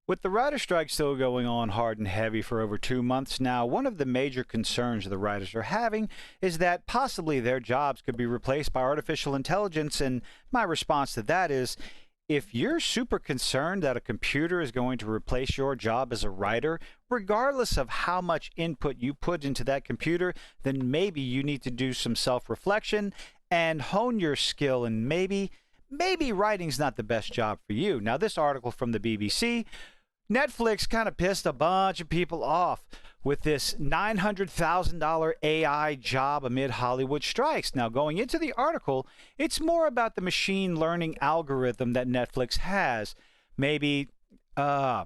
With the writer strike still going on hard and heavy for over 2 months now, one of the major concerns the writers are having is that possibly their jobs could be replaced by artificial intelligence. And my response to that is, if you're super concerned that a computer is going to replace your job as a writer, regardless of how much input you put into that computer, then maybe you need to do some self-reflection and hone your skill, and maybe writing's not the best job for you. Now, this article from the BBC, Netflix kind of pissed a bunch of people off with this $900,000 AI job amid Hollywood strikes. Now, going into the article, it's more about the machine learning algorithm that Netflix has. Maybe to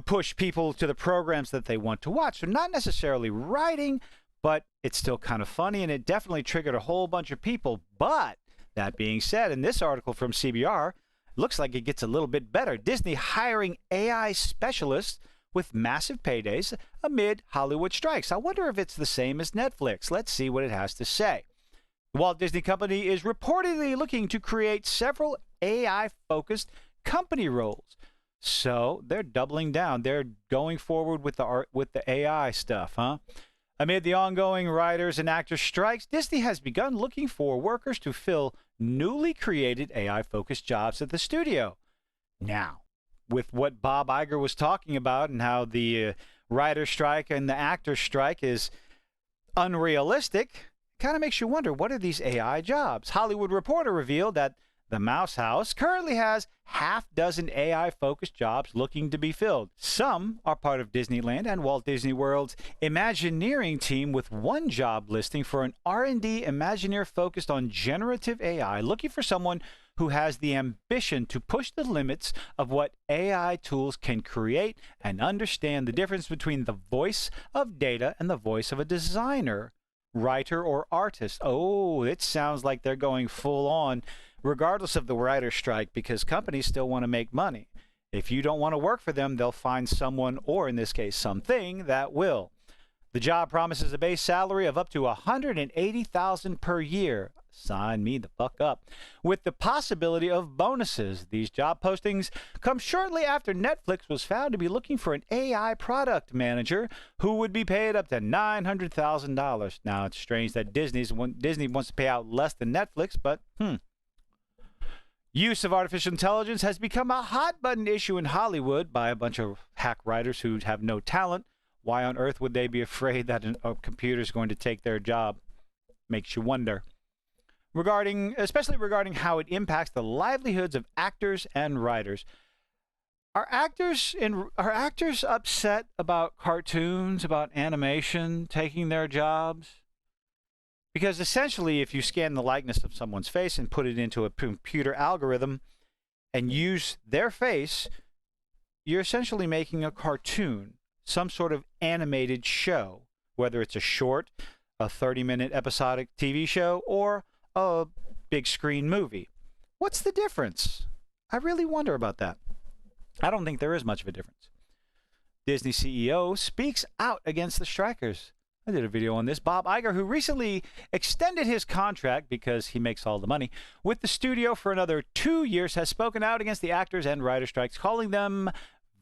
push people to the programs that they want to watch. So not necessarily writing, but it's still kind of funny, and it definitely triggered a whole bunch of people. But that being said, in this article from CBR, looks like it gets a little bit better. Disney hiring AI specialists with massive paydays amid Hollywood strikes. I wonder if it's the same as Netflix. Let's see what it has to say. The Walt Disney Company is reportedly looking to create several AI-focused company roles. So they're doubling down. They're going forward with the AI stuff, huh? Amid the ongoing writers and actors strikes, Disney has begun looking for workers to fill newly created AI-focused jobs at the studio. Now, with what Bob Iger was talking about and how the writer's strike and the actor's strike is unrealistic, kind of makes you wonder, what are these AI jobs? Hollywood Reporter revealed that the Mouse House currently has half-dozen AI-focused jobs looking to be filled. Some are part of Disneyland and Walt Disney World's Imagineering team, with one job listing for an R&D Imagineer focused on generative AI, looking for someone who has the ambition to push the limits of what AI tools can create and understand the difference between the voice of data and the voice of a designer, writer, or artist. Oh, it sounds like they're going full on, regardless of the writer's strike, because companies still want to make money. If you don't want to work for them, they'll find someone, or in this case, something that will. The job promises a base salary of up to $180,000 per year. Sign me the fuck up. With the possibility of bonuses. These job postings come shortly after Netflix was found to be looking for an AI product manager who would be paid up to $900,000. Now, it's strange that Disney wants to pay out less than Netflix, but Use of artificial intelligence has become a hot-button issue in Hollywood by a bunch of hack writers who have no talent. Why on earth would they be afraid that a computer is going to take their job? Makes you wonder. Especially regarding how it impacts the livelihoods of actors and writers. Are actors upset about cartoons, about animation taking their jobs? Because essentially, if you scan the likeness of someone's face and put it into a computer algorithm and use their face, you're essentially making a cartoon, some sort of animated show, whether it's a short, a 30-minute episodic TV show, or a big screen movie. What's the difference? I really wonder about that. I don't think there is much of a difference. Disney CEO speaks out against the strikers. I did a video on this. Bob Iger, who recently extended his contract because he makes all the money with the studio for another 2 years, has spoken out against the actors and writer strikes, calling them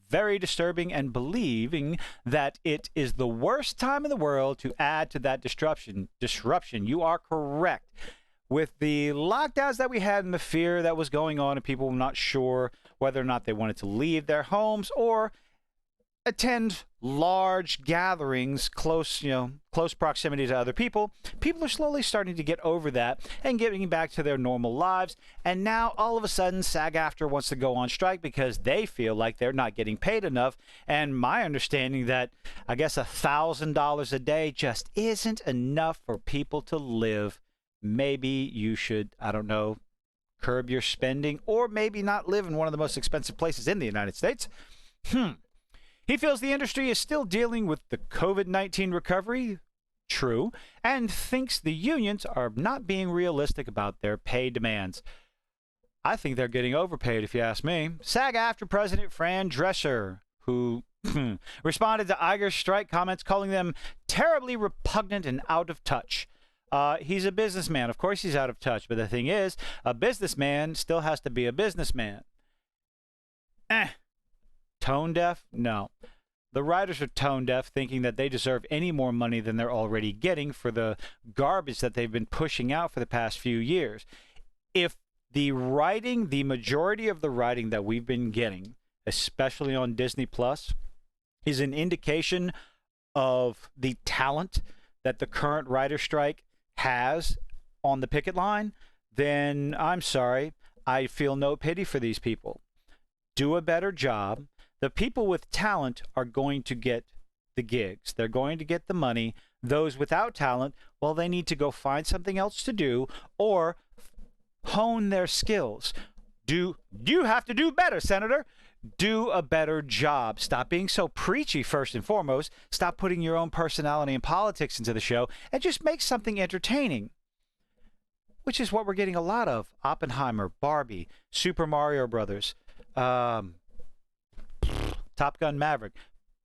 very disturbing and believing that it is the worst time in the world to add to that disruption. You are correct. With the lockdowns that we had and the fear that was going on, and people were not sure whether or not they wanted to leave their homes or attend large gatherings, close proximity to other people, people are slowly starting to get over that and getting back to their normal lives. And now, all of a sudden, SAG-AFTRA wants to go on strike because they feel like they're not getting paid enough. And my understanding that, I guess, $1,000 a day just isn't enough for people to live. Maybe you should, I don't know, curb your spending, or maybe not live in one of the most expensive places in the United States. He feels the industry is still dealing with the COVID-19 recovery, true, and thinks the unions are not being realistic about their pay demands. I think they're getting overpaid, if you ask me. SAG-AFTRA President Fran Drescher, who responded to Iger's strike comments, calling them terribly repugnant and out of touch. He's a businessman. Of course he's out of touch, but the thing is, a businessman still has to be a businessman. tone deaf? No. The writers are tone deaf, thinking that they deserve any more money than they're already getting for the garbage that they've been pushing out for the past few years. If the writing, the majority of the writing that we've been getting, especially on Disney Plus, is an indication of the talent that the current writer strike has on the picket line, then I'm sorry, I feel no pity for these people. Do a better job. The people with talent are going to get the gigs. They're going to get the money. Those without talent, well, they need to go find something else to do or hone their skills. You have to do better, Senator. Do a better job. Stop being so preachy, first and foremost. Stop putting your own personality and politics into the show and just make something entertaining, which is what we're getting a lot of. Oppenheimer, Barbie, Super Mario Brothers, Top Gun Maverick,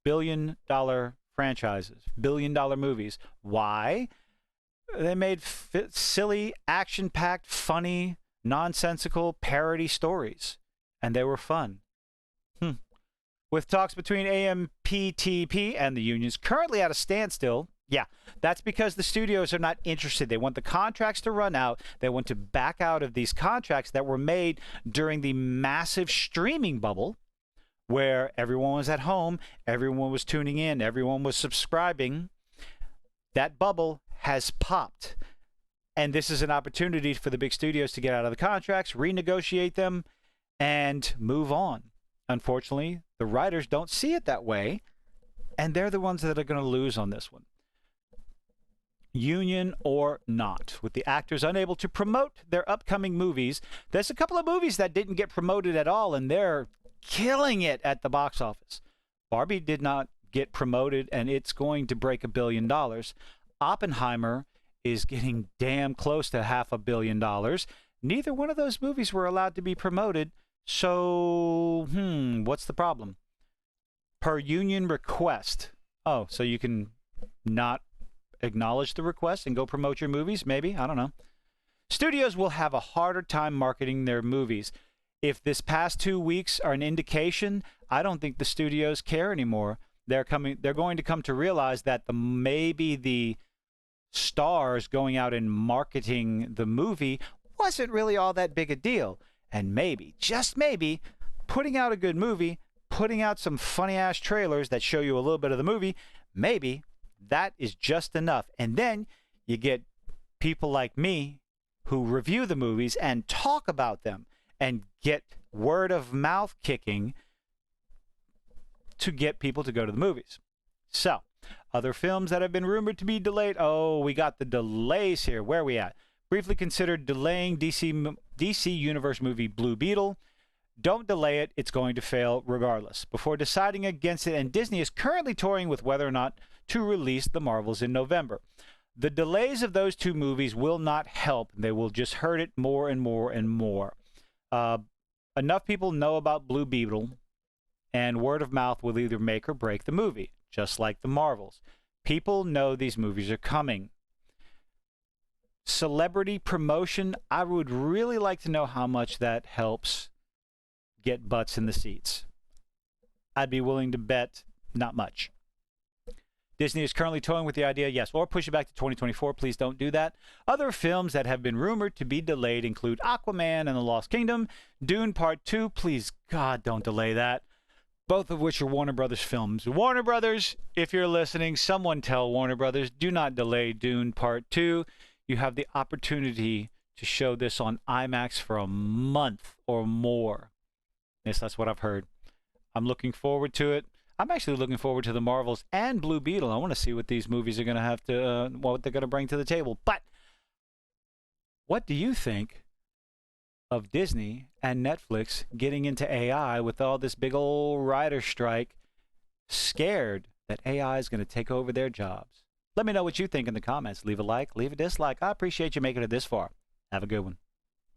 billion-dollar franchises, billion-dollar movies. Why? They made silly, action-packed, funny, nonsensical parody stories, and they were fun. With talks between AMPTP and the unions currently at a standstill, yeah, that's because the studios are not interested. They want the contracts to run out. They want to back out of these contracts that were made during the massive streaming bubble where everyone was at home, everyone was tuning in, everyone was subscribing. That bubble has popped. And this is an opportunity for the big studios to get out of the contracts, renegotiate them, and move on. Unfortunately, the writers don't see it that way, and they're the ones that are going to lose on this one. Union or not, with the actors unable to promote their upcoming movies, there's a couple of movies that didn't get promoted at all, and they're killing it at the box office. Barbie did not get promoted, and it's going to break $1 billion. Oppenheimer is getting damn close to $500 million. Neither one of those movies were allowed to be promoted. So, what's the problem? Per union request. Oh, so you can not acknowledge the request and go promote your movies? Maybe. I don't know. Studios will have a harder time marketing their movies. If this past 2 weeks are an indication, I don't think the studios care anymore. They're going to come to realize that maybe the stars going out and marketing the movie wasn't really all that big a deal. And maybe, just maybe, putting out a good movie, putting out some funny-ass trailers that show you a little bit of the movie, maybe that is just enough. And then you get people like me who review the movies and talk about them and get word of mouth kicking to get people to go to the movies. So, other films that have been rumored to be delayed. Oh, we got the delays here. Where are we at? Briefly considered delaying DC Universe movie Blue Beetle. Don't delay it. It's going to fail regardless. Before deciding against it, and Disney is currently toying with whether or not to release The Marvels in November. The delays of those two movies will not help. They will just hurt it more and more and more. Enough people know about Blue Beetle, and word of mouth will either make or break the movie, just like The Marvels. People know these movies are coming. Celebrity promotion, I would really like to know how much that helps get butts in the seats. I'd be willing to bet not much. Disney is currently toying with the idea, yes, or push it back to 2024. Please don't do that. Other films that have been rumored to be delayed include Aquaman and the Lost Kingdom, Dune Part 2. Please, God, don't delay that. Both of which are Warner Brothers films. Warner Brothers, if you're listening, someone tell Warner Brothers, do not delay Dune Part 2. You have the opportunity to show this on IMAX for a month or more. Yes, that's what I've heard. I'm looking forward to it. I'm actually looking forward to The Marvels and Blue Beetle. I want to see what these movies are going to have to, what they're going to bring to the table. But what do you think of Disney and Netflix getting into AI with all this big old writer strike, scared that AI is going to take over their jobs? Let me know what you think in the comments. Leave a like, leave a dislike. I appreciate you making it this far. Have a good one.